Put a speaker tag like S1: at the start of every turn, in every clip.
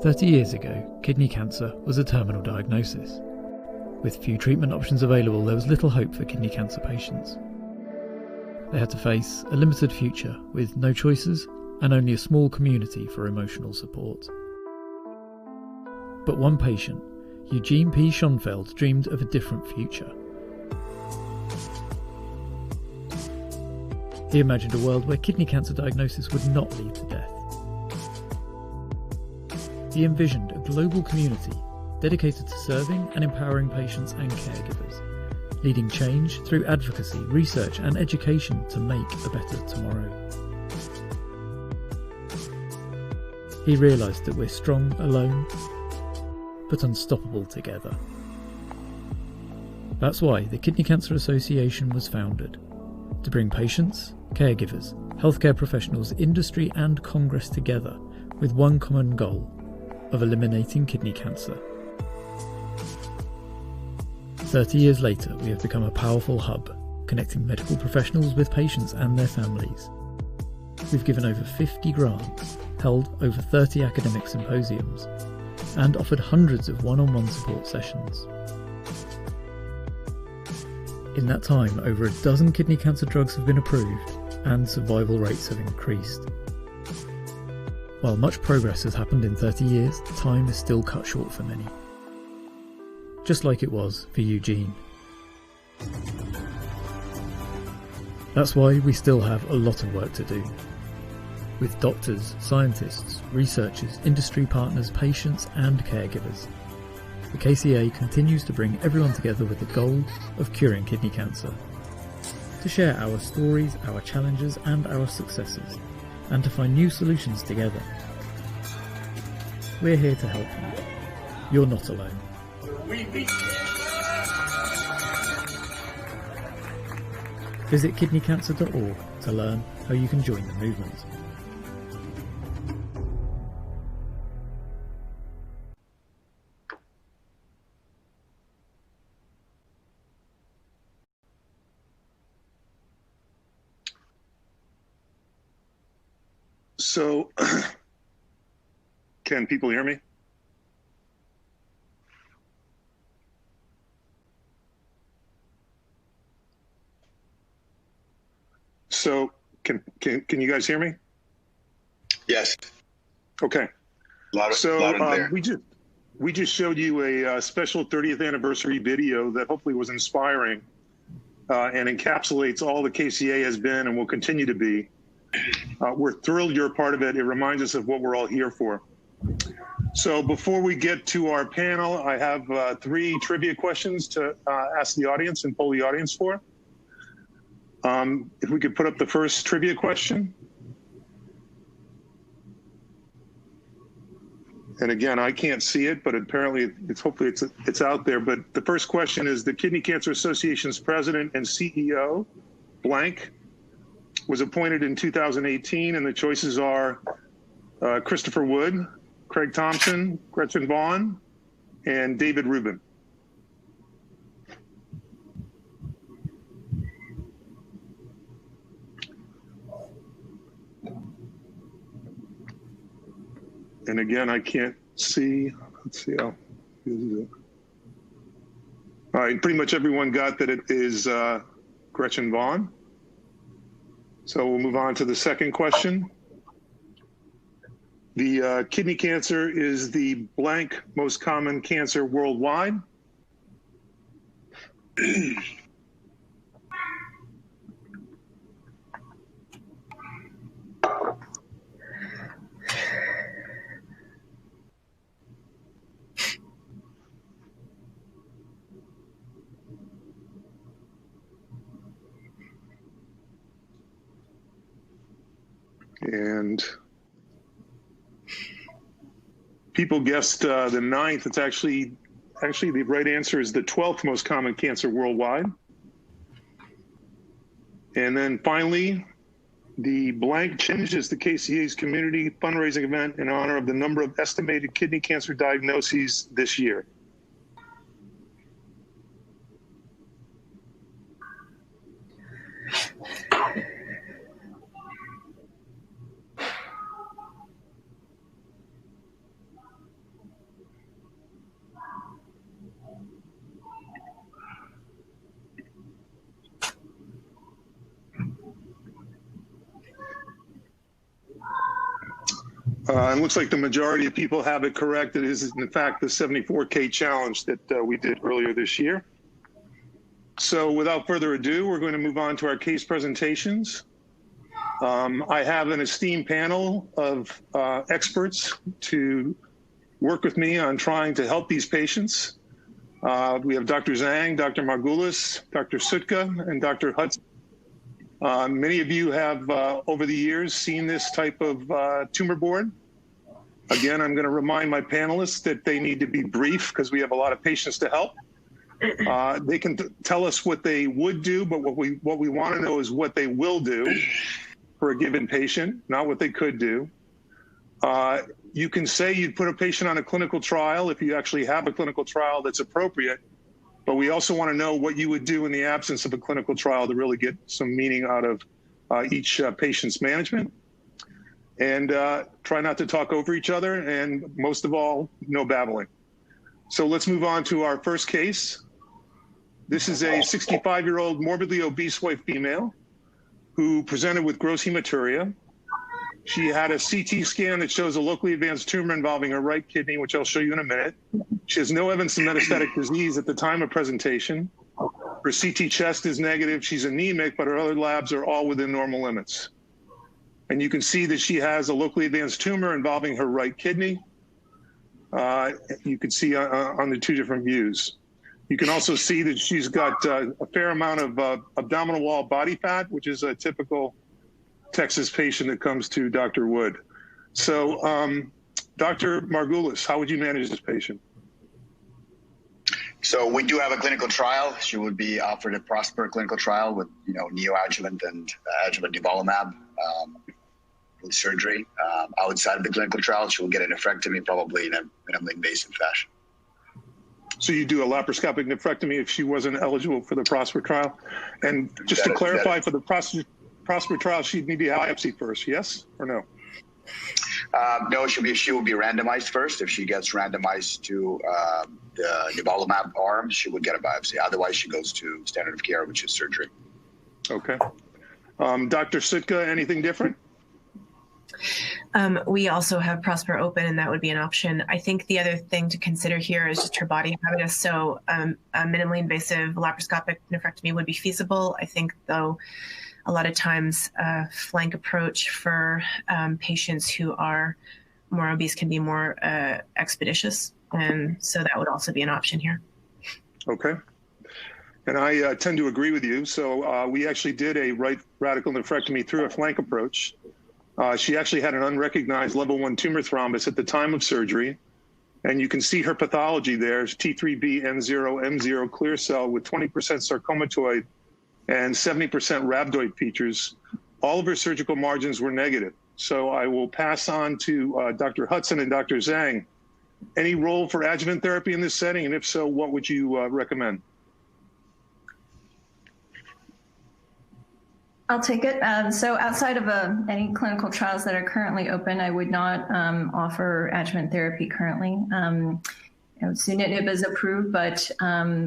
S1: 30 years ago, kidney cancer was a terminal diagnosis. With few treatment options available, there was little hope for kidney cancer patients. They had to face a limited future with no choices and only a small community for emotional support. But one patient, Eugene P. Schonfeld, dreamed of a different future. He imagined a world where kidney cancer diagnosis would not lead to death. He envisioned a global community dedicated to serving and empowering patients and caregivers, leading change through advocacy, research and education to make a better tomorrow. He realised that we're strong alone, but unstoppable together. That's why the Kidney Cancer Association was founded, to bring patients, caregivers, healthcare professionals, industry and Congress together with one common goal of eliminating kidney cancer. 30 years later, we have become a powerful hub, connecting medical professionals with patients and their families. We've given over 50 grants, held over 30 academic symposiums, and offered hundreds of one-on-one support sessions. In that time, over a dozen kidney cancer drugs have been approved, and survival rates have increased. While much progress has happened in 30 years, time is still cut short for many. Just like it was for Eugene. That's why we still have a lot of work to do. With doctors, scientists, researchers, industry partners, patients and caregivers. The KCA continues to bring everyone together with the goal of curing kidney cancer. To share our stories, our challenges and our successes, and to find new solutions together. We're here to help you. You're not alone. Visit kidneycancer.org to learn how you can join the movement.
S2: So, can people hear me? So, can you guys hear me?
S3: Yes.
S2: Okay.
S3: Loud and clear.
S2: We just showed you a special 30th anniversary video that hopefully was inspiring and encapsulates all the KCA has been and will continue to be. We're thrilled you're a part of it. It reminds us of what we're all here for. So before we get to our panel, I have 3 trivia questions to ask the audience and poll the audience for. If we could put up the first trivia question. And again, I can't see it, but apparently hopefully it's out there. But the first question is, the Kidney Cancer Association's president and CEO, blank, was appointed in 2018, and the choices are Christopher Wood, Craig Thompson, Gretchen Vaughn, and David Rubin. And again, I can't see. Let's see how. All right, pretty much everyone got that it is Gretchen Vaughn. So we'll move on to the second question. The kidney cancer is the blank most common cancer worldwide. And people guessed the 9th. It's actually the right answer is the 12th most common cancer worldwide. And then finally, the blank changes the KCA's community fundraising event in honor of the number of estimated kidney cancer diagnoses this year. It looks like the majority of people have it correct. It is, in fact, the 74K challenge that we did earlier this year. So without further ado, we're going to move on to our case presentations. I have an esteemed panel of experts to work with me on trying to help these patients. We have Dr. Zhang, Dr. Margulis, Dr. Sutka, and Dr. Hudson. Many of you have, over the years, seen this type of tumor board. Again, I'm going to remind my panelists that they need to be brief because we have a lot of patients to help. They can tell us what they would do, but what we want to know is what they will do for a given patient, not what they could do. You can say you'd put a patient on a clinical trial if you actually have a clinical trial that's appropriate, but we also want to know what you would do in the absence of a clinical trial to really get some meaning out of each patient's management. And try not to talk over each other, and most of all, no babbling. So let's move on to our first case. This is a 65-year-old morbidly obese white female who presented with gross hematuria. She had a CT scan that shows a locally advanced tumor involving her right kidney, which I'll show you in a minute. She has no evidence of metastatic disease at the time of presentation. Her CT chest is negative. She's anemic, but her other labs are all within normal limits. And you can see that she has a locally advanced tumor involving her right kidney. You can see on the two different views. You can also see that she's got a fair amount of abdominal wall body fat, which is a typical Texas patient that comes to Dr. Wood. So Dr. Margulis, how would you manage this patient?
S3: So we do have a clinical trial. She would be offered a PROSPER clinical trial with, neoadjuvant and adjuvant nivolumab with surgery. Outside of the clinical trial, she will get a nephrectomy, probably in a minimally invasive fashion.
S2: So you do a laparoscopic nephrectomy if she wasn't eligible for the PROSPER trial? And just to clarify, for the PROSPER trial, she'd need to be biopsied first, yes or no?
S3: No, she will be randomized first. If she gets randomized to the nivolumab arm, she would get a biopsy. Otherwise, she goes to standard of care, which is surgery.
S2: Okay. Dr. Sutka, anything different?
S4: We also have PROSPER open, and that would be an option. I think the other thing to consider here is just her body habitus. So a minimally invasive laparoscopic nephrectomy would be feasible. I think, though, a lot of times a flank approach for patients who are more obese can be more expeditious. And so that would also be an option here.
S2: Okay. And I tend to agree with you. So we actually did a right radical nephrectomy through a flank approach. She actually had an unrecognized level 1 tumor thrombus at the time of surgery. And you can see her pathology there is T3B N0 M0 clear cell with 20% sarcomatoid and 70% rhabdoid features. All of her surgical margins were negative. So I will pass on to Dr. Hudson and Dr. Zhang. Any role for adjuvant therapy in this setting? And if so, what would you recommend?
S5: I'll take it. So outside of any clinical trials that are currently open, I would not offer adjuvant therapy currently. Sunitinib is approved, but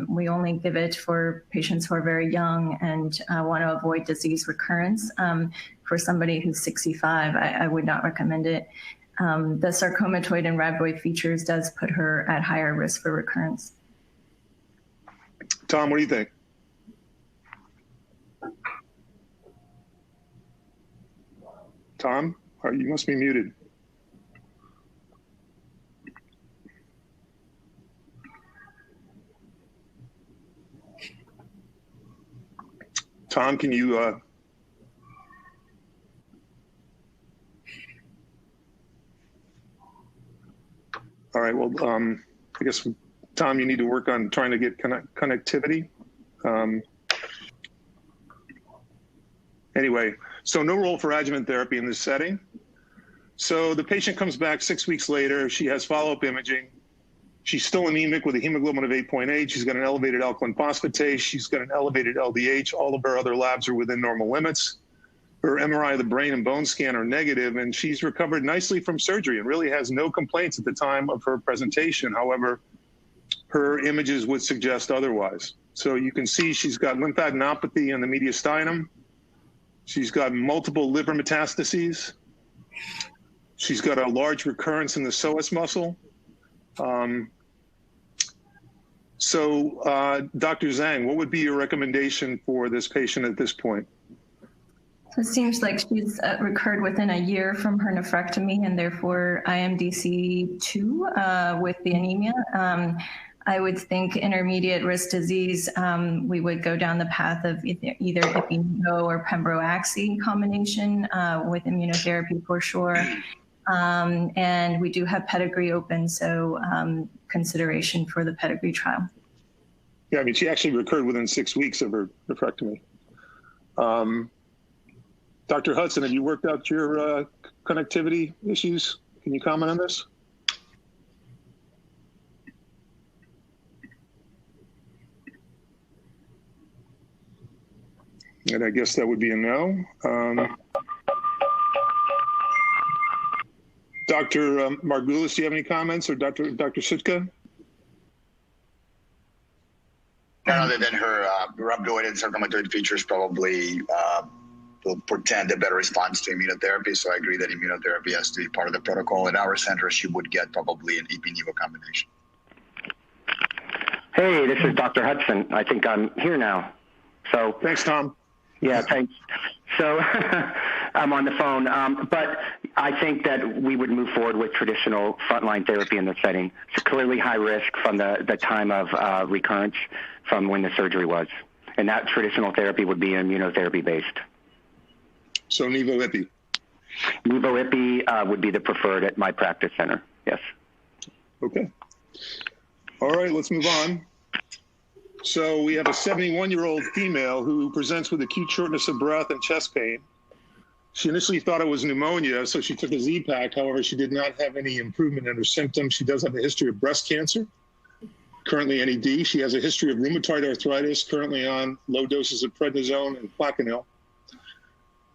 S5: we only give it for patients who are very young and want to avoid disease recurrence. For somebody who's 65, I would not recommend it. The sarcomatoid and rhabdoid features does put her at higher risk for recurrence.
S2: Tom, what do you think? Tom, you must be muted. Tom, can you? All right. Well, I guess Tom, you need to work on trying to get connectivity. Anyway, so no role for adjuvant therapy in this setting. So the patient comes back 6 weeks later. She has follow-up imaging. She's still anemic with a hemoglobin of 8.8. She's got an elevated alkaline phosphatase. She's got an elevated LDH. All of her other labs are within normal limits. Her MRI of the brain and bone scan are negative, and she's recovered nicely from surgery and really has no complaints at the time of her presentation. However, her images would suggest otherwise. So you can see she's got lymphadenopathy in the mediastinum. She's got multiple liver metastases. She's got a large recurrence in the psoas muscle. Dr. Zhang, what would be your recommendation for this patient at this point?
S5: So it seems like she's recurred within a year from her nephrectomy and therefore IMDC 2 with the anemia. I would think intermediate risk disease, we would go down the path of either ipi-nivo or pembro-axi combination with immunotherapy for sure. And we do have pedigree open, so consideration for the pedigree trial.
S2: Yeah, I mean, she actually recurred within 6 weeks of her nephrectomy. Dr. Hudson, have you worked out your connectivity issues? Can you comment on this? And I guess that would be a no. Dr. Margulis, do you have any comments, or Dr. Sutka?
S3: Other than her rhabdoid and sarcomatoid features probably will portend a better response to immunotherapy. So I agree that immunotherapy has to be part of the protocol. At our center, she would get probably an ipi-nivo combination.
S6: Hey, this is Dr. Hudson. I think I'm here now. So
S2: thanks, Tom.
S6: Yeah, thanks. So I'm on the phone, but I think that we would move forward with traditional frontline therapy in this setting. So clearly high risk from the time of recurrence from when the surgery was. And that traditional therapy would be immunotherapy based.
S2: So Nivo-Ipi?
S6: Nivo-Ipi would be the preferred at my practice center, yes.
S2: Okay. All right, let's move on. So we have a 71-year-old female who presents with acute shortness of breath and chest pain. She initially thought it was pneumonia, so she took a Z-Pak. However, she did not have any improvement in her symptoms. She does have a history of breast cancer, currently NED. She has a history of rheumatoid arthritis, currently on low doses of prednisone and Plaquenil.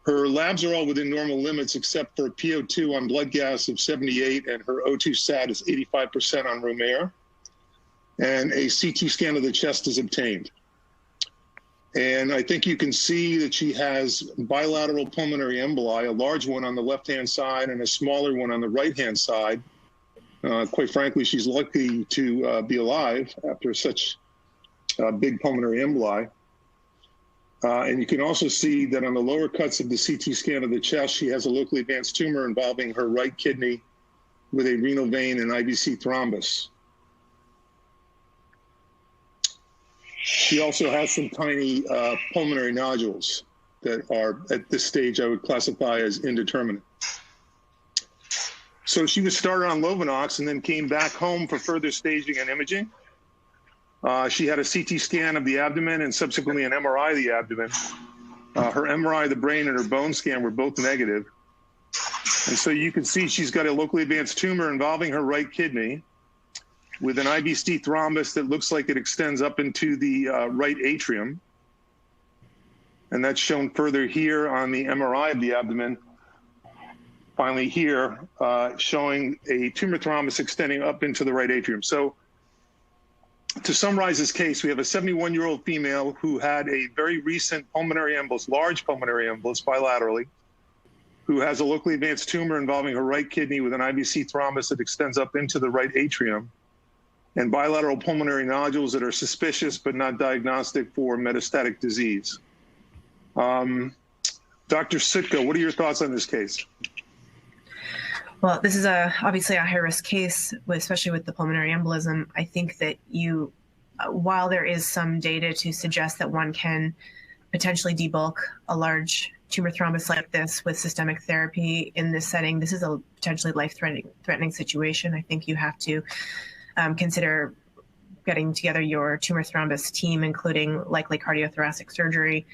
S2: Her labs are all within normal limits except for PO2 on blood gas of 78, and her O2 sat is 85% on room air. And a CT scan of the chest is obtained. And I think you can see that she has bilateral pulmonary emboli, a large one on the left-hand side and a smaller one on the right-hand side. Quite frankly, she's lucky to be alive after such big pulmonary emboli. And you can also see that on the lower cuts of the CT scan of the chest, she has a locally advanced tumor involving her right kidney with a renal vein and IVC thrombus. She also has some tiny pulmonary nodules that are, at this stage, I would classify as indeterminate. So she was started on Lovenox and then came back home for further staging and imaging. She had a CT scan of the abdomen and subsequently an MRI of the abdomen. Her MRI of the brain and her bone scan were both negative. And so you can see she's got a locally advanced tumor involving her right kidney with an IVC thrombus that looks like it extends up into the right atrium. And that's shown further here on the MRI of the abdomen. Finally here, showing a tumor thrombus extending up into the right atrium. So to summarize this case, we have a 71-year-old female who had a very recent pulmonary embolus, large pulmonary embolus bilaterally, who has a locally advanced tumor involving her right kidney with an IVC thrombus that extends up into the right atrium, and bilateral pulmonary nodules that are suspicious but not diagnostic for metastatic disease. Dr. Sitka, what are your thoughts on this case?
S4: Well, this is obviously a high-risk case, especially with the pulmonary embolism. I think that while there is some data to suggest that one can potentially debulk a large tumor thrombus like this with systemic therapy in this setting, this is a potentially life-threatening situation. I think you have to consider getting together your tumor thrombus team, including likely cardiothoracic surgery,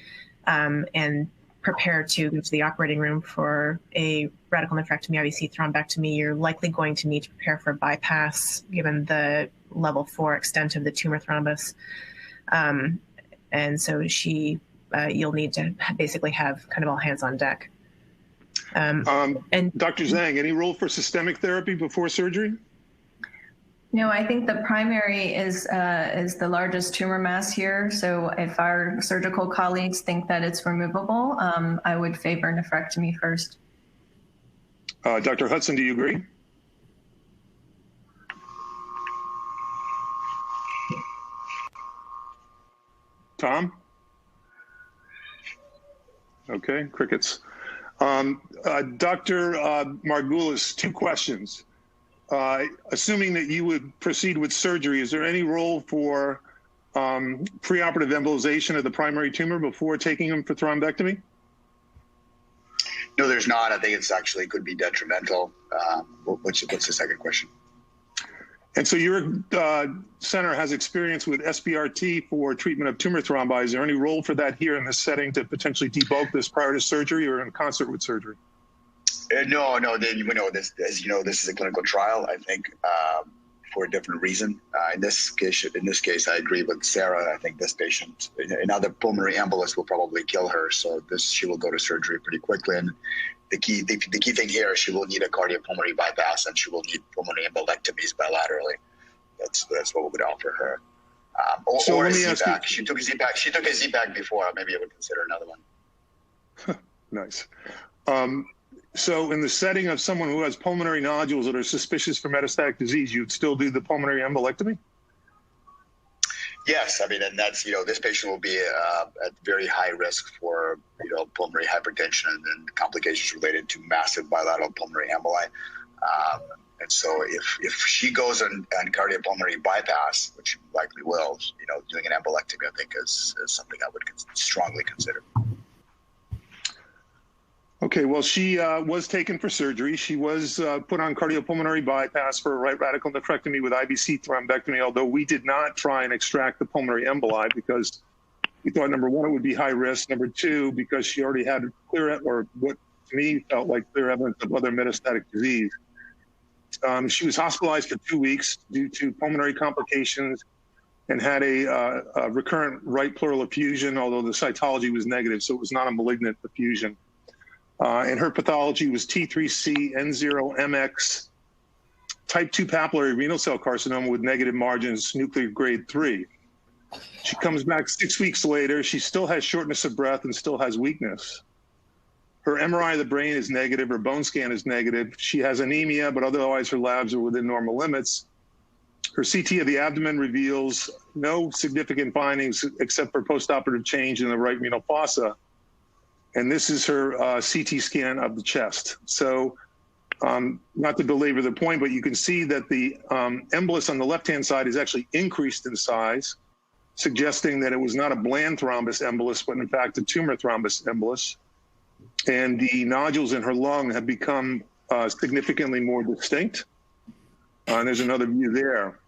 S4: and prepare to go to the operating room for a radical nephrectomy, IVC thrombectomy. You're likely going to need to prepare for bypass given the level 4 extent of the tumor thrombus. And so you'll need to basically have kind of all hands on deck.
S2: And Dr. Zhang, any role for systemic therapy before surgery?
S5: No, I think the primary is the largest tumor mass here. So if our surgical colleagues think that it's removable, I would favor nephrectomy first.
S2: Dr. Hudson, do you agree? Tom? Okay, crickets. Dr. Margulis, 2 questions. Assuming that you would proceed with surgery, is there any role for preoperative embolization of the primary tumor before taking him for thrombectomy?
S3: No, there's not. I think it's actually could be detrimental. What's the second question?
S2: And so your center has experience with SBRT for treatment of tumor thrombi. Is there any role for that here in this setting to potentially debulk this prior to surgery or in concert with surgery?
S3: No. We know this. As you know, this is a clinical trial. I think for a different reason. In this case, I agree with Sarah. I think this patient, another pulmonary embolus, will probably kill her. So she will go to surgery pretty quickly. And the key thing here, she will need a cardiopulmonary bypass, and she will need pulmonary embolectomies bilaterally. That's what we would offer her. Or a Z-Pack. She took a Z-Pack before. Maybe I would consider another one.
S2: Nice. So in the setting of someone who has pulmonary nodules that are suspicious for metastatic disease, you'd still do the pulmonary embolectomy?
S3: Yes, I mean, and that's, this patient will be at very high risk for, pulmonary hypertension and complications related to massive bilateral pulmonary emboli. And so if she goes on cardiopulmonary bypass, which she likely will, doing an embolectomy, I think is something I would strongly consider.
S2: Okay, well, she was taken for surgery. She was put on cardiopulmonary bypass for a right radical nephrectomy with IVC thrombectomy, although we did not try and extract the pulmonary emboli because we thought, number one, it would be high risk. Number two, because she already had clear, or what to me felt like clear evidence of other metastatic disease. She was hospitalized for 2 weeks due to pulmonary complications and had a recurrent right pleural effusion, although the cytology was negative, so it was not a malignant effusion. And her pathology was T3C N0MX, type 2 papillary renal cell carcinoma with negative margins, nuclear grade 3. She comes back 6 weeks later. She still has shortness of breath and still has weakness. Her MRI of the brain is negative. Her bone scan is negative. She has anemia, but otherwise her labs are within normal limits. Her CT of the abdomen reveals no significant findings except for postoperative change in the right renal fossa. And this is her CT scan of the chest. So not to belabor the point, but you can see that the embolus on the left-hand side is actually increased in size, suggesting that it was not a bland thrombus embolus, but in fact a tumor thrombus embolus. And the nodules in her lung have become significantly more distinct. And there's another view there.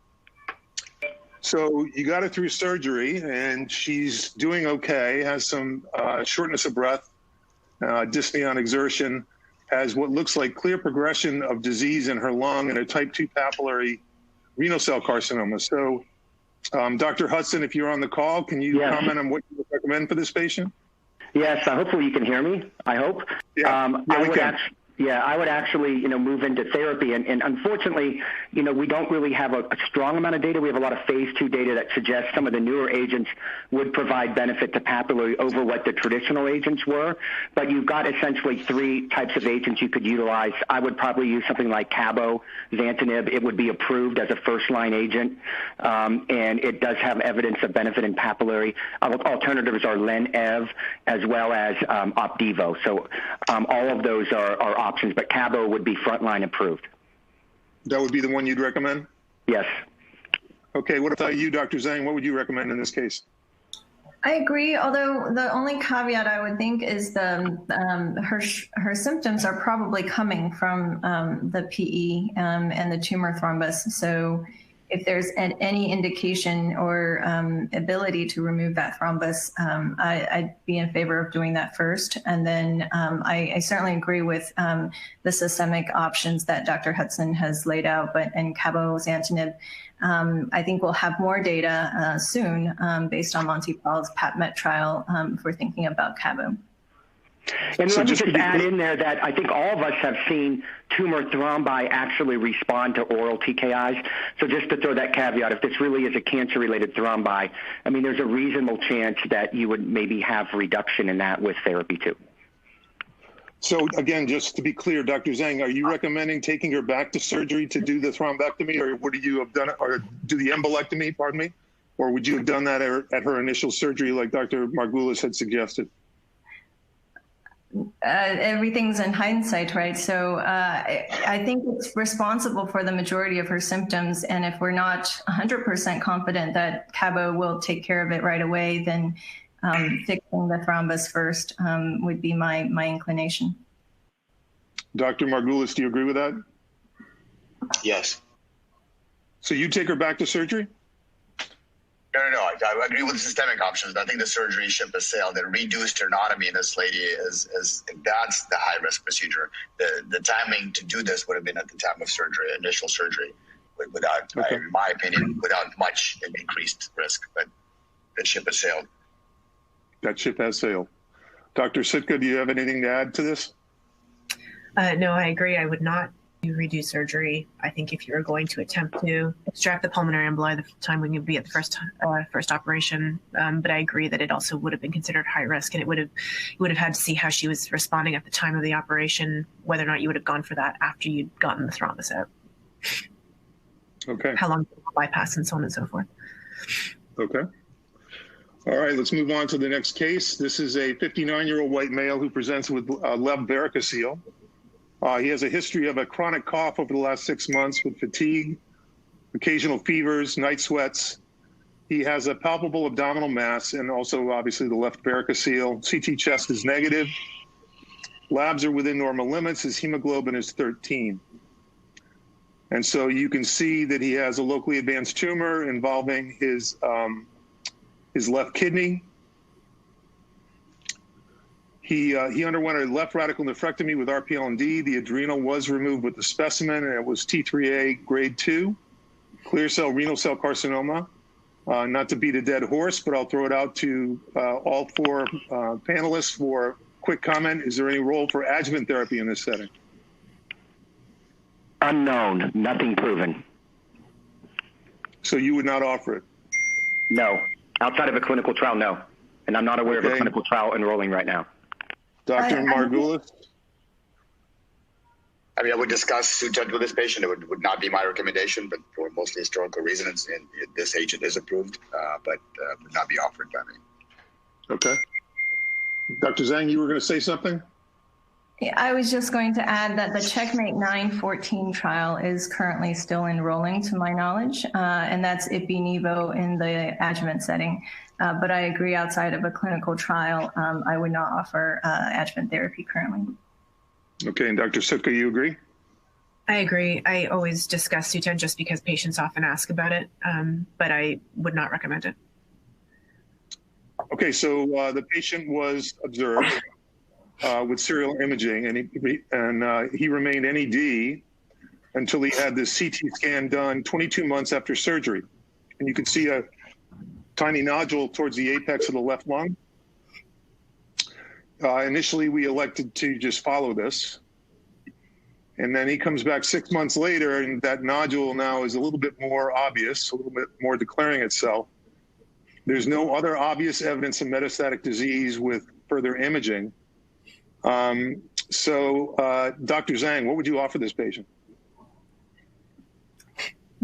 S2: So you got her through surgery, and she's doing okay, has some shortness of breath, dyspnea on exertion, has what looks like clear progression of disease in her lung and a type 2 papillary renal cell carcinoma. So Dr. Hudson, if you're on the call, can you comment on what you would recommend for this patient?
S6: Yes, hopefully you can hear me, I hope. I would actually, move into therapy. And unfortunately, we don't really have a strong amount of data. We have a lot of phase 2 data that suggests some of the newer agents would provide benefit to papillary over what the traditional agents were. But you've got essentially 3 types of agents you could utilize. I would probably use something like cabozantinib. It would be approved as a first-line agent, and it does have evidence of benefit in papillary. Alternatives are Len-Ev as well as Opdivo. So all of those are options, but Cabo would be frontline approved.
S2: That would be the one you'd recommend?
S6: Yes.
S2: Okay, what about you, Dr. Zhang? What would you recommend in this case?
S5: I agree, although the only caveat I would think is her symptoms are probably coming from the PE and the tumor thrombus. So if there's any indication or ability to remove that thrombus, I'd be in favor of doing that first. And then I certainly agree with the systemic options that Dr. Hudson has laid out, and cabozantinib, I think we'll have more data soon based on Monty Paul's PAPMET trial for thinking about cabo.
S6: And let me just add in there that I think all of us have seen tumor thrombi actually respond to oral TKIs. So just to throw that caveat, if this really is a cancer-related thrombi, I mean, there's a reasonable chance that you would maybe have reduction in that with therapy too.
S2: So again, just to be clear, Dr. Zhang, are you recommending taking her back to surgery to do the thrombectomy, or would you have done it, or do the embolectomy, pardon me? Or would you have done that at her initial surgery like Dr. Margulis had suggested?
S5: Everything's in hindsight, right? So I think it's responsible for the majority of her symptoms. And if we're not 100% confident that Cabo will take care of it right away, then fixing the thrombus first would be my inclination.
S2: Dr. Margulis, do you agree with that?
S3: Yes.
S2: So you take her back to surgery?
S3: No. I agree with the systemic options. I think the surgery ship has sailed. The reduced sternotomy in this lady that's the high risk procedure. The timing to do this would have been at the time of surgery, initial surgery, without, in my opinion, without much increased risk. But the ship has sailed.
S2: That ship has sailed. Dr. Sitka, do you have anything to add to this?
S4: No, I agree. I would not redo surgery. I think if you're going to attempt to extract the pulmonary emboli, the time when you'd be at the first operation. But I agree that it also would have been considered high risk, and you would have had to see how she was responding at the time of the operation, whether or not you would have gone for that after you'd gotten the thrombus out.
S2: Okay.
S4: How long did you bypass and so on and so forth.
S2: Okay. All right, let's move on to the next case. This is a 59-year-old white male who presents with left varicocele. He has a history of a chronic cough over the last 6 months with fatigue, occasional fevers, night sweats. He has a palpable abdominal mass and also obviously the left varicocele. CT chest is negative. Labs are within normal limits. His hemoglobin is 13. And so you can see that he has a locally advanced tumor involving his left kidney. He underwent a left radical nephrectomy with RPL&D. The adrenal was removed with the specimen, and it was T3A grade 2, clear cell renal cell carcinoma. Not to beat a dead horse, but I'll throw it out to all four panelists for quick comment. Is there any role for adjuvant therapy in this setting?
S6: Unknown, nothing proven.
S2: So you would not offer it?
S6: No. Outside of a clinical trial, no. And I'm not aware of a clinical trial enrolling right now.
S2: Dr. Margulis?
S3: I mean, I would discuss Sutent with this patient. It would not be my recommendation, but for mostly historical reasons, and this agent is approved, but would not be offered by me.
S2: Okay. Dr. Zhang, you were going to say something?
S5: Yeah, I was just going to add that the Checkmate 914 trial is currently still enrolling, to my knowledge, and that's Ipi-Nivo in the adjuvant setting. But I agree, outside of a clinical trial, I would not offer adjuvant therapy currently.
S2: Okay, and Dr. Sitka, you agree?
S4: I agree. I always discuss Sutent just because patients often ask about it, but I would not recommend it.
S2: Okay, so the patient was observed with serial imaging, and he remained NED until he had the CT scan done 22 months after surgery. And you can see a tiny nodule towards the apex of the left lung. Initially, we elected to just follow this. And then he comes back 6 months later, and that nodule now is a little bit more obvious, a little bit more declaring itself. There's no other obvious evidence of metastatic disease with further imaging. So, Dr. Zhang, what would you offer this patient?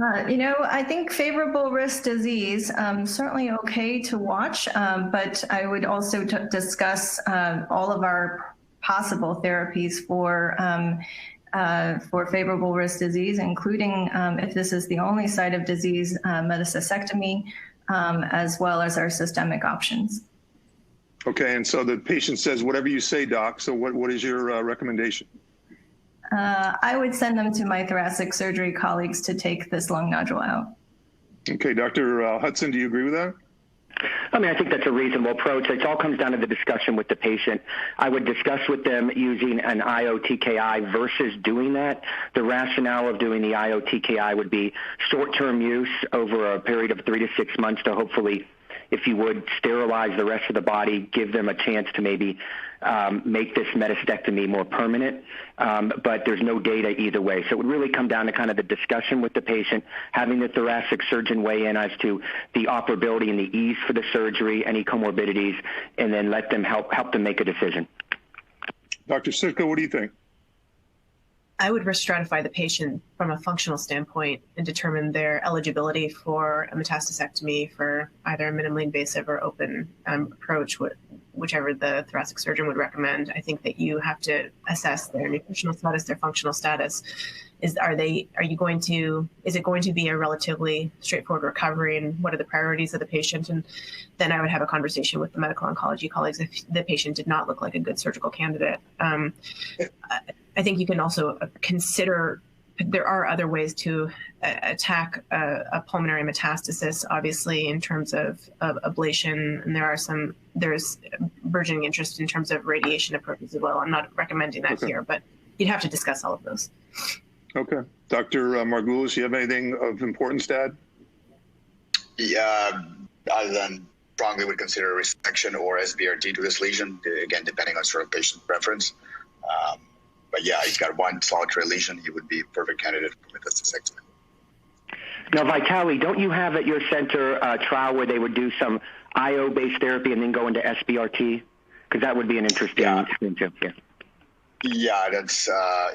S5: I think favorable risk disease, certainly okay to watch, but I would also discuss all of our possible therapies for favorable risk disease, including, if this is the only site of disease, metastacectomy, as well as our systemic options.
S2: Okay, and so the patient says, whatever you say, doc, so what is your recommendation?
S5: I would send them to my thoracic surgery colleagues to take this lung nodule out. Okay,
S2: Dr. Hudson, do you agree with that?
S6: I mean, I think that's a reasonable approach. It all comes down to the discussion with the patient. I would discuss with them using an IO-TKI versus doing that. The rationale of doing the IO-TKI would be short-term use over a period of 3 to 6 months to hopefully, if you would, sterilize the rest of the body, give them a chance to maybe make this metastectomy more permanent, but there's no data either way. So it would really come down to kind of the discussion with the patient, having the thoracic surgeon weigh in as to the operability and the ease for the surgery, any comorbidities, and then let them help them make a decision.
S2: Dr. Sitka, what do you think?
S4: I would risk stratify the patient from a functional standpoint and determine their eligibility for a metastasectomy for either a minimally invasive or open approach, whichever the thoracic surgeon would recommend. I think that you have to assess their nutritional status, their functional status. Is it going to be a relatively straightforward recovery, and what are the priorities of the patient? And then I would have a conversation with the medical oncology colleagues if the patient did not look like a good surgical candidate. I think you can also consider there are other ways to attack a pulmonary metastasis, obviously, in terms of ablation, and there's burgeoning interest in terms of radiation approaches as well. I'm not recommending that here, but you'd have to discuss all of those.
S2: Okay. Dr. Margulis, you have anything of importance to add?
S3: Yeah, other than strongly would consider resection or SBRT to this lesion, again, depending on sort of patient preference. But yeah, he's got one solitary lesion. He would be a perfect candidate for metastasectomy.
S6: Now, Vitali, don't you have at your center a trial where they would do some IO-based therapy and then go into SBRT? Because that would be an interesting thing too. Yeah.
S3: Yeah, that's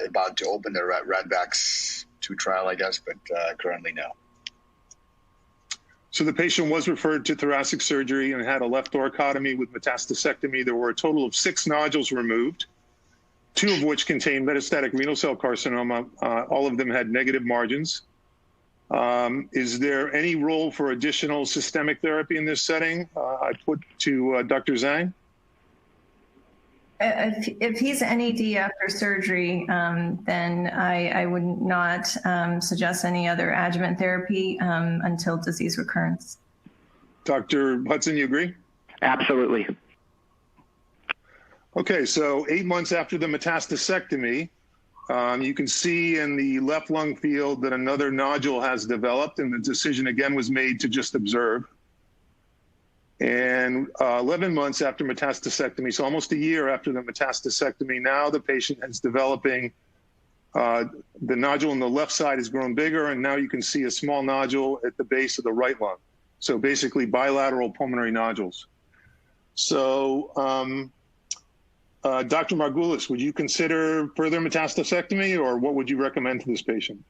S3: about to open the Radvax 2 trial, I guess, but currently no.
S2: So the patient was referred to thoracic surgery and had a left thoracotomy with metastasectomy. There were a total of 6 nodules removed, 2 of which contained metastatic renal cell carcinoma. All of them had negative margins. Is there any role for additional systemic therapy in this setting? I put to Dr. Zhang.
S5: If he's NED after surgery, then I would not suggest any other adjuvant therapy until disease recurrence.
S2: Dr. Hudson, you agree?
S6: Absolutely.
S2: Okay, so 8 months after the metastasectomy, you can see in the left lung field that another nodule has developed, and the decision again was made to just observe. And 11 months after metastasectomy, so almost a year after the metastasectomy, now the patient is developing, the nodule on the left side has grown bigger, and now you can see a small nodule at the base of the right lung. So basically bilateral pulmonary nodules. So Dr. Margulis, would you consider further metastasectomy, or what would you recommend to this patient?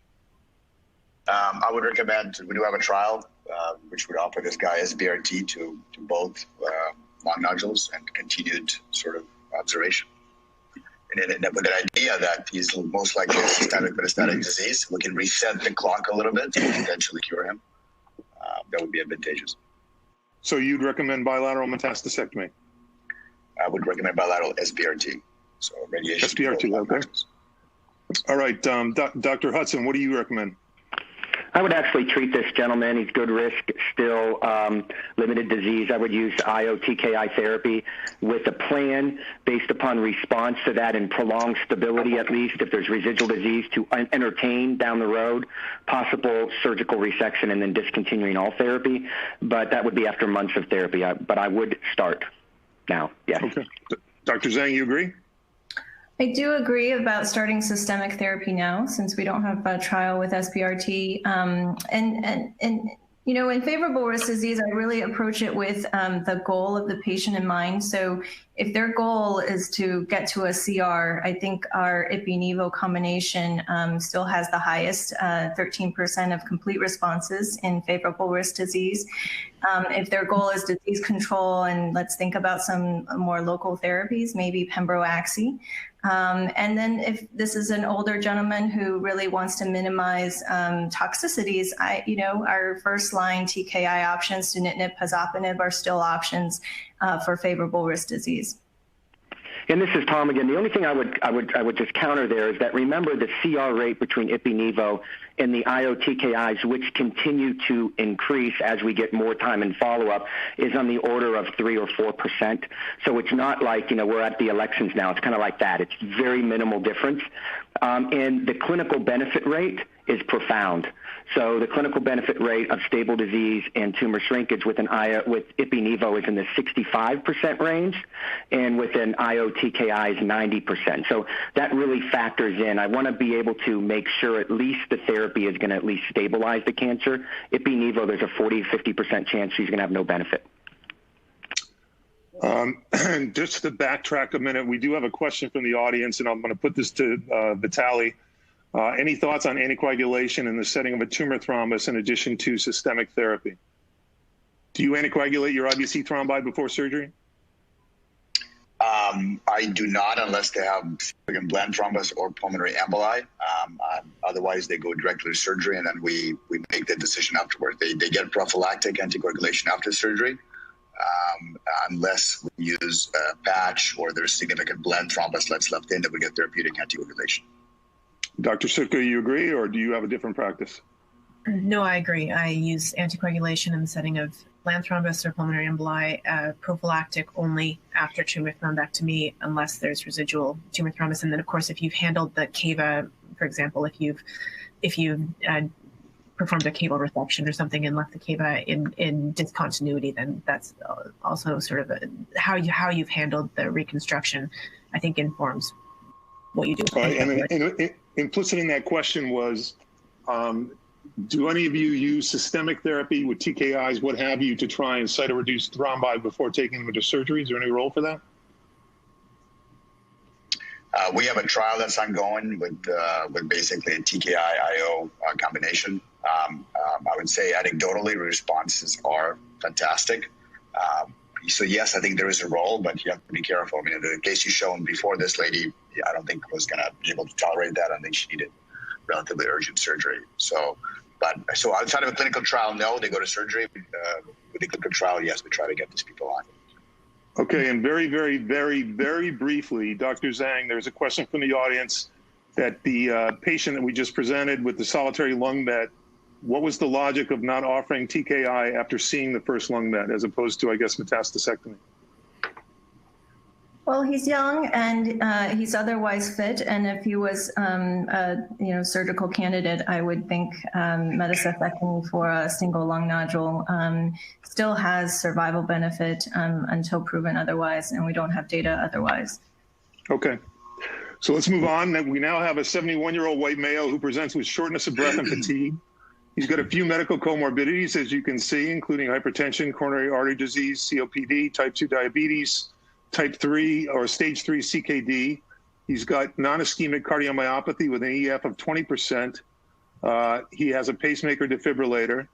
S3: I would recommend, we do have a trial which would offer this guy SBRT to both lung nodules and continued sort of observation. And with the idea that he's most likely a systemic metastatic disease, we can reset the clock a little bit and potentially cure him. That would be advantageous.
S2: So you'd recommend bilateral metastasectomy?
S3: I would recommend bilateral SBRT. So radiation.
S2: SBRT, okay. Nodules. All right, Dr. Hudson, what do you recommend?
S6: I would actually treat this gentleman. He's good risk, still limited disease. I would use IO-TKI therapy with a plan based upon response to that and prolonged stability, at least if there's residual disease, to entertain down the road possible surgical resection and then discontinuing all therapy. But that would be after months of therapy. But I would start now, yes. Okay.
S2: Dr. Zhang, you agree?
S5: I do agree about starting systemic therapy now, since we don't have a trial with SBRT. And you know, in favorable risk disease, I really approach it with the goal of the patient in mind. So if their goal is to get to a CR, I think our Ipi-Nivo combination still has the highest, 13% of complete responses in favorable risk disease. If their goal is disease control, and let's think about some more local therapies, maybe Pembro-Axi. And then if this is an older gentleman who really wants to minimize toxicities, our first line TKI options, sunitinib, pazopanib, are still options for favorable risk disease.
S6: And this is Tom again. The only thing I would just counter there is that, remember, the CR rate between Ipi-Nivo and the IO-TKIs, which continue to increase as we get more time in follow-up, is on the order of 3 or 4%. So it's not like, we're at the elections now. It's kind of like that. It's very minimal difference. And the clinical benefit rate is profound. So the clinical benefit rate of stable disease and tumor shrinkage with Ipi-Nivo is in the 65% range, and with an IO-TKI is 90%. So that really factors in. I want to be able to make sure at least the therapy is going to at least stabilize the cancer. Ipi-Nivo, there's a 40 to 50% chance she's going to have no benefit.
S2: And just to backtrack a minute, we do have a question from the audience, and I'm going to put this to Vitaly. Any thoughts on anticoagulation in the setting of a tumor thrombus in addition to systemic therapy? Do you anticoagulate your IBC thrombi before surgery?
S3: I do not, unless they have significant blend thrombus or pulmonary emboli. Otherwise, they go directly to surgery, and then we make the decision afterwards. They get prophylactic anticoagulation after surgery, unless we use a patch or there's significant blend thrombus that's left in, that we get therapeutic anticoagulation. Dr.
S2: Sutka, you agree, or do you have a different practice?
S4: No, I agree. I use anticoagulation in the setting of bland thrombus or pulmonary emboli, prophylactic only after tumor thrombectomy, unless there's residual tumor thrombus. And then, of course, if you've handled the cava, for example, if you've performed a caval resection or something and left the cava in discontinuity, then that's also sort of how you've handled the reconstruction, I think, informs what you do.
S2: Right, and implicit in that question was, do any of you use systemic therapy with TKIs, what have you, to try and cytoreduce thrombi before taking them into surgery? Is there any role for that?
S3: We have a trial that's ongoing with basically a TKI-IO combination. I would say anecdotally, responses are fantastic. So yes, I think there is a role, but you have to be careful. I mean, the case you shown before, this lady, I don't think was going to be able to tolerate that. I think she needed relatively urgent surgery. So outside of a clinical trial, no, they go to surgery. With the clinical trial, yes, we try to get these people on.
S2: Okay, and very, very, very, very briefly, Dr. Zhang, there's a question from the audience that the patient that we just presented with the solitary lung met, what was the logic of not offering TKI after seeing the first lung met, as opposed to, I guess, metastasectomy?
S5: Well, he's young and he's otherwise fit, and if he was, surgical candidate, I would think metastasectomy for a single lung nodule still has survival benefit until proven otherwise, and we don't have data otherwise.
S2: Okay, so let's move on. We now have a 71-year-old white male who presents with shortness of breath and fatigue. He's got a few medical comorbidities, as you can see, including hypertension, coronary artery disease, COPD, type 2 diabetes, type 3 or stage 3 CKD. He's got non-ischemic cardiomyopathy with an EF of 20%. He has a pacemaker defibrillator.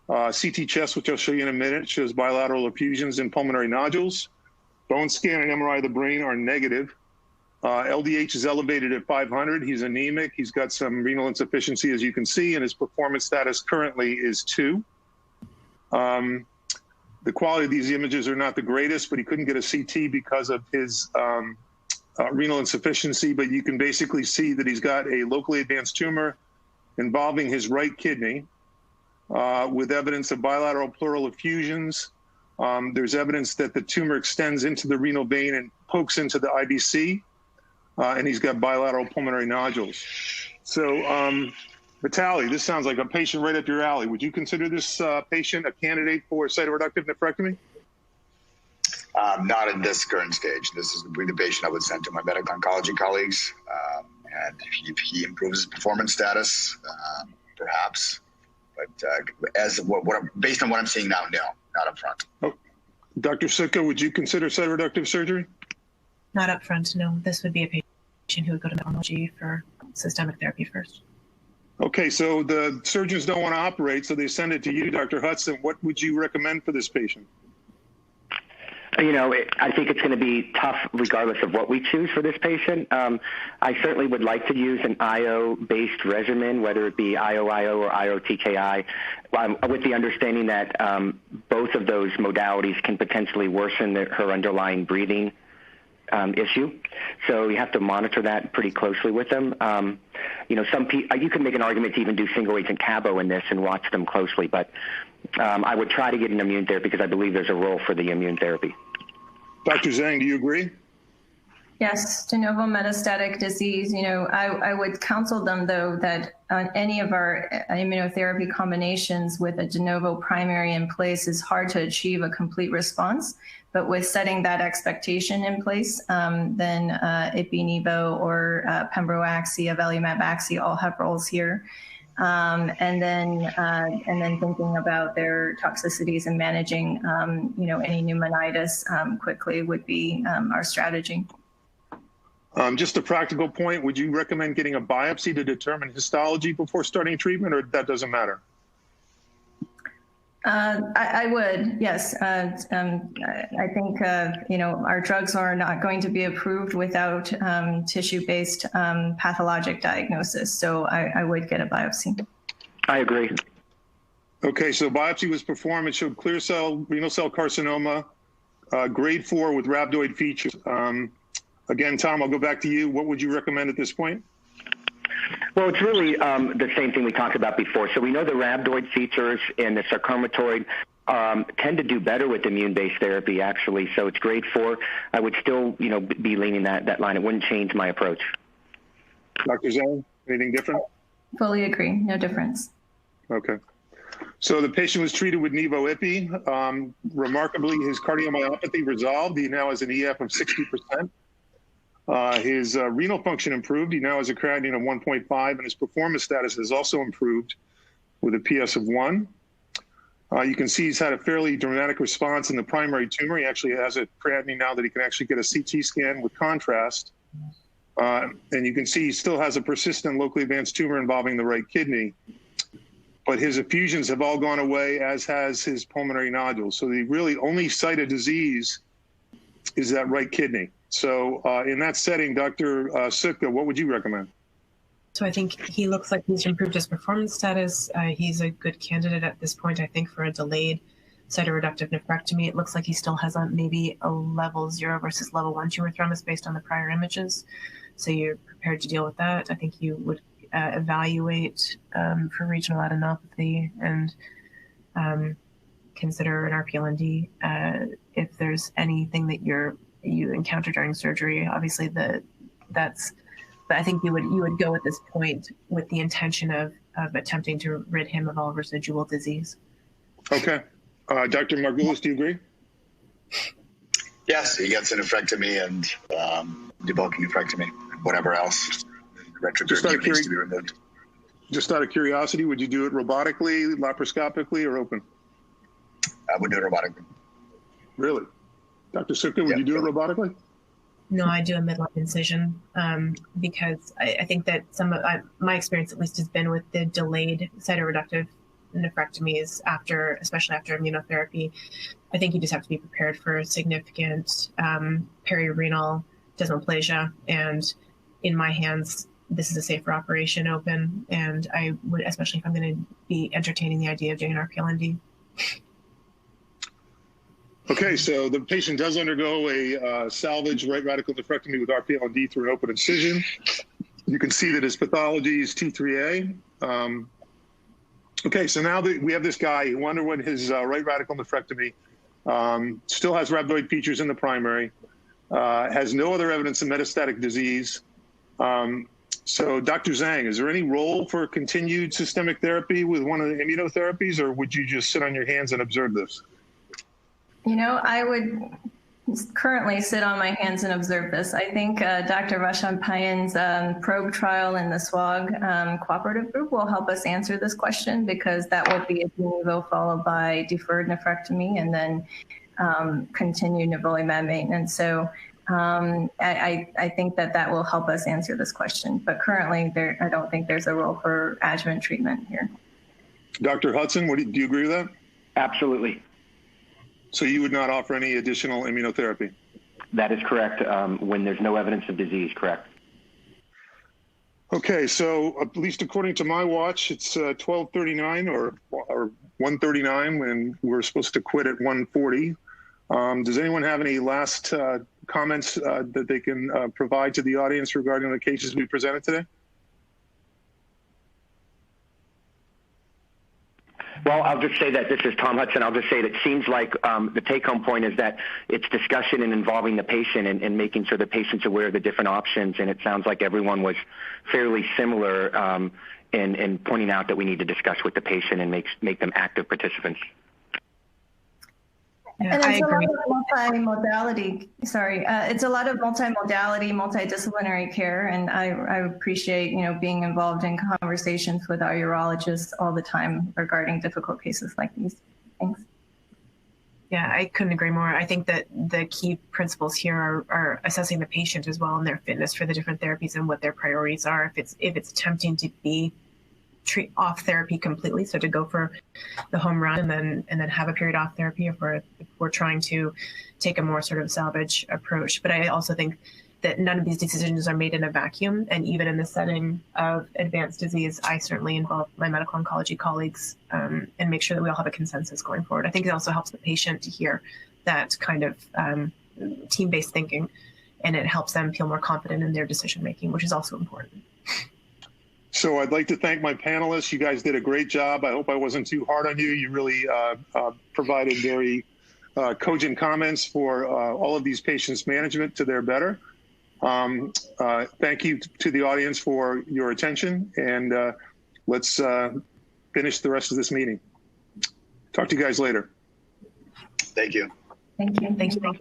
S2: CT chest, which I'll show you in a minute, shows bilateral effusions and pulmonary nodules. Bone scan and MRI of the brain are negative. LDH is elevated at 500. He's anemic. He's got some renal insufficiency, as you can see, and his performance status currently is 2. The quality of these images are not the greatest, but he couldn't get a CT because of his renal insufficiency. But you can basically see that he's got a locally advanced tumor involving his right kidney with evidence of bilateral pleural effusions. There's evidence that the tumor extends into the renal vein and pokes into the IBC, and he's got bilateral pulmonary nodules. So, Vitaly, this sounds like a patient right up your alley. Would you consider this patient a candidate for cytoreductive nephrectomy?
S3: Not at this current stage. This is the patient I would send to my medical oncology colleagues. And if he improves his performance status, perhaps. But based on what I'm seeing now, no, not up front.
S2: Oh. Dr. Sutka, would you consider cytoreductive surgery?
S4: Not up front, no. This would be a patient who would go to oncology for systemic therapy first.
S2: Okay, so the surgeons don't want to operate, so they send it to you, Dr. Hudson. What would you recommend for this patient?
S6: I think it's going to be tough regardless of what we choose for this patient. I certainly would like to use an IO-based regimen, whether it be IO-IO or IO-TKI, with the understanding that both of those modalities can potentially worsen her underlying breathing issue. So you have to monitor that pretty closely with them. Some people, you can make an argument to even do single agent cabo in this and watch them closely, but I would try to get an immune therapy because I believe there's a role for the immune therapy.
S2: Dr. Zhang, do you agree?
S5: Yes, de novo metastatic disease, I would counsel them, though, that on any of our immunotherapy combinations with a de novo primary in place is hard to achieve a complete response. But with setting that expectation in place, then Ipi-Nivo or Pembro-Axi, avelumab-Axi all have roles here. and then thinking about their toxicities and managing, any pneumonitis quickly would be our strategy.
S2: Just a practical point, would you recommend getting a biopsy to determine histology before starting treatment, or that doesn't matter?
S5: I would, yes. I think, our drugs are not going to be approved without tissue-based pathologic diagnosis. So I would get a biopsy. I
S6: agree.
S2: Okay, so biopsy was performed. It showed clear cell renal cell carcinoma, grade 4 with rhabdoid features. Again, Tom, I'll go back to you. What would you recommend at this point?
S6: Well, it's really the same thing we talked about before. So we know the rhabdoid features and the sarcomatoid tend to do better with immune-based therapy, actually. So it's grade 4. I would still, be leaning that line. It wouldn't change my approach.
S2: Dr. Zhang, anything different?
S5: Fully agree. No difference.
S2: Okay. So the patient was treated with Nivo-Ipi. Remarkably, his cardiomyopathy resolved. He now has an EF of 60%. His renal function improved. He now has a creatinine of 1.5, and his performance status has also improved with a PS of 1. You can see he's had a fairly dramatic response in the primary tumor. He actually has a creatinine now that he can actually get a CT scan with contrast. And you can see he still has a persistent locally advanced tumor involving the right kidney. But his effusions have all gone away, as has his pulmonary nodules. So the really only site of disease is that right kidney. So in that setting, Dr. Sutka, what would you recommend?
S4: So I think he looks like he's improved his performance status. He's a good candidate at this point, I think, for a delayed cytoreductive nephrectomy. It looks like he still has maybe a level 0 versus level 1 tumor thrombus based on the prior images. So you're prepared to deal with that. I think you would evaluate for regional adenopathy and consider an RPLND if there's anything that you encounter during surgery. Obviously, but I think you would go at this point with the intention of attempting to rid him of all residual disease.
S2: Okay. Dr. Margulis, do you agree?
S3: Yes, he gets a nephrectomy and debulking nephrectomy, whatever else. Retrograde needs to be removed.
S2: Just out of curiosity, would you do it robotically, laparoscopically, or open?
S3: I would do it robotically.
S2: Really? Dr. Sutka, would you do it robotically?
S4: No, I do a midline incision because I think that my experience at least has been with the delayed cytoreductive nephrectomies especially after immunotherapy. I think you just have to be prepared for significant perirenal dysplasia. And in my hands, this is a safer operation open. And I would, especially if I'm going to be entertaining the idea of doing an RPLND.
S2: Okay, so the patient does undergo a salvage right radical nephrectomy with RPLND through an open incision. You can see that his pathology is T3A. Okay, so now that we have this guy who underwent his right radical nephrectomy, still has rhabdoid features in the primary, has no other evidence of metastatic disease. So Dr. Zhang, is there any role for continued systemic therapy with one of the immunotherapies, or would you just sit on your hands and observe this?
S5: I would currently sit on my hands and observe this. I think Dr. Rashampayan's probe trial in the SWOG cooperative group will help us answer this question, because that will be a de novo followed by deferred nephrectomy and then continued nivolumab maintenance. So I think that will help us answer this question. But currently, I don't think there's a role for adjuvant treatment here.
S2: Dr. Hudson, do you agree with that?
S6: Absolutely.
S2: So you would not offer any additional immunotherapy?
S6: That is correct, when there's no evidence of disease, correct.
S2: Okay, so at least according to my watch, it's 12:39 or 1:39 when we're supposed to quit at 1:40. Does anyone have any last comments that they can provide to the audience regarding the cases we presented today?
S6: Well, I'll just say that this is Tom Hudson. I'll just say that it seems like the take-home point is that it's discussion and involving the patient and making sure the patient's aware of the different options. And it sounds like everyone was fairly similar in pointing out that we need to discuss with the patient and make them active participants.
S4: Yeah,
S5: And
S4: I
S5: it's a lot
S4: agree.
S5: of multimodality. Sorry, it's a lot of multimodality, multidisciplinary care, and I appreciate being involved in conversations with our urologists all the time regarding difficult cases like these. Thanks.
S4: Yeah, I couldn't agree more. I think that the key principles here are assessing the patient as well and their fitness for the different therapies and what their priorities are. If it's tempting to be off therapy completely, so to go for the home run and then have a period off therapy, if we're trying to take a more sort of salvage approach. But I also think that none of these decisions are made in a vacuum, and even in the setting of advanced disease, I certainly involve my medical oncology colleagues and make sure that we all have a consensus going forward. I think it also helps the patient to hear that kind of team-based thinking, and it helps them feel more confident in their decision making, which is also important.
S2: So I'd like to thank my panelists. You guys did a great job. I hope I wasn't too hard on you. You really provided very cogent comments for all of these patients' management to their better. Thank you to the audience for your attention, and let's finish the rest of this meeting. Talk to you guys later.
S3: Thank you.
S5: Thank you.
S4: Thank you.